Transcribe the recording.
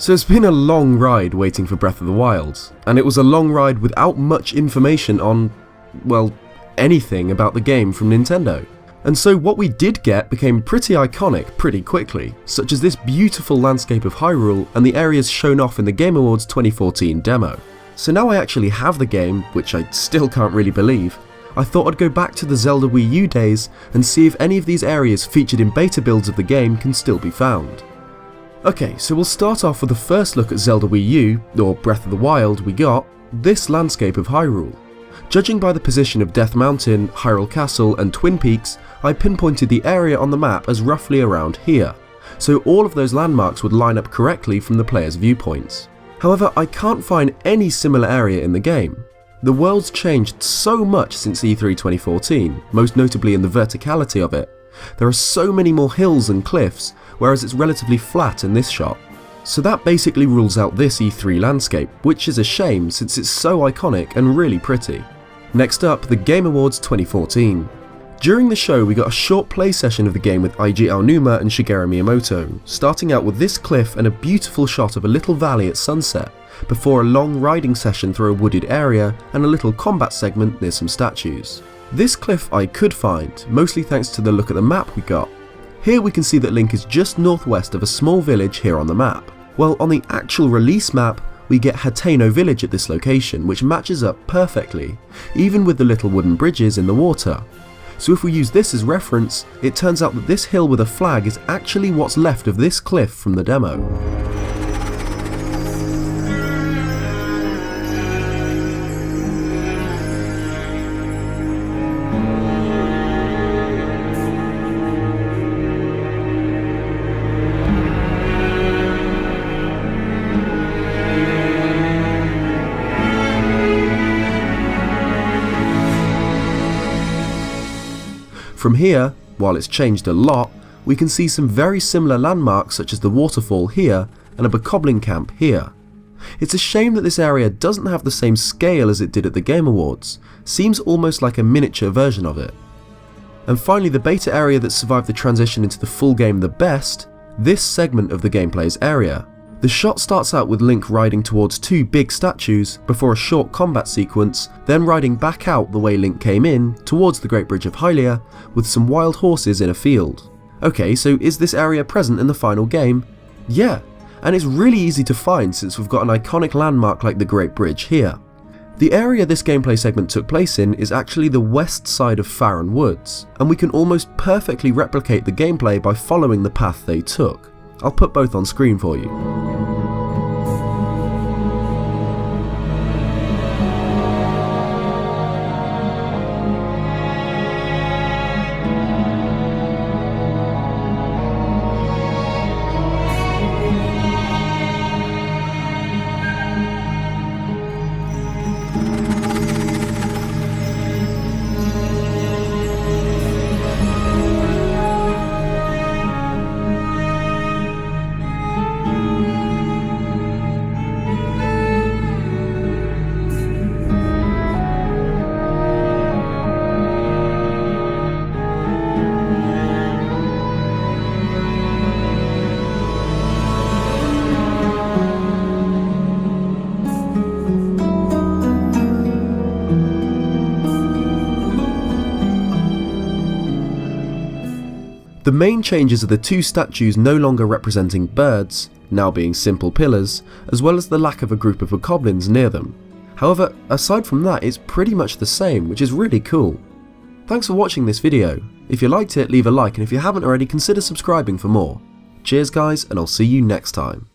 So it's been a long ride waiting for Breath of the Wild, and it was a long ride without much information on, well, anything about the game from Nintendo. And so what we did get became pretty iconic pretty quickly, such as this beautiful landscape of Hyrule and the areas shown off in the Game Awards 2014 demo. So now I actually have the game, which I still can't really believe. I thought I'd go back to the Zelda Wii U days and see if any of these areas featured in beta builds of the game can still be found. Okay, so we'll start off with the first look at Zelda Wii U, or Breath of the Wild. We got this landscape of Hyrule. Judging by the position of Death Mountain, Hyrule Castle and Twin Peaks, I pinpointed the area on the map as roughly around here, so all of those landmarks would line up correctly from the player's viewpoints. However, I can't find any similar area in the game. The world's changed so much since E3 2014, most notably in the verticality of it. There are so many more hills and cliffs, whereas it's relatively flat in this shot. So that basically rules out this E3 landscape, which is a shame since it's so iconic and really pretty. Next up, the Game Awards 2014. During the show we got a short play session of the game with Eiji Aonuma and Shigeru Miyamoto, starting out with this cliff and a beautiful shot of a little valley at sunset, before a long riding session through a wooded area and a little combat segment near some statues. This cliff I could find, mostly thanks to the look at the map we got. Here we can see that Link is just northwest of a small village here on the map. Well, on the actual release map, we get Hateno village at this location, which matches up perfectly, even with the little wooden bridges in the water. So if we use this as reference, it turns out that this hill with a flag is actually what's left of this cliff from the demo. From here, while it's changed a lot, we can see some very similar landmarks such as the waterfall here and a bokoblin camp here. It's a shame that this area doesn't have the same scale as it did at the Game Awards, seems almost like a miniature version of it. And finally, the beta area that survived the transition into the full game the best, this segment of the gameplay's area. The shot starts out with Link riding towards two big statues before a short combat sequence, then riding back out the way Link came in, towards the Great Bridge of Hylia, with some wild horses in a field. Okay, so is this area present in the final game? Yeah, and it's really easy to find since we've got an iconic landmark like the Great Bridge here. The area this gameplay segment took place in is actually the west side of Farron Woods, and we can almost perfectly replicate the gameplay by following the path they took. I'll put both on screen for you. The main changes are the two statues no longer representing birds, now being simple pillars, as well as the lack of a group of bokoblins near them. However, aside from that, it's pretty much the same, which is really cool. Thanks for watching this video. If you liked it, leave a like, and if you haven't already, consider subscribing for more. Cheers guys, and I'll see you next time.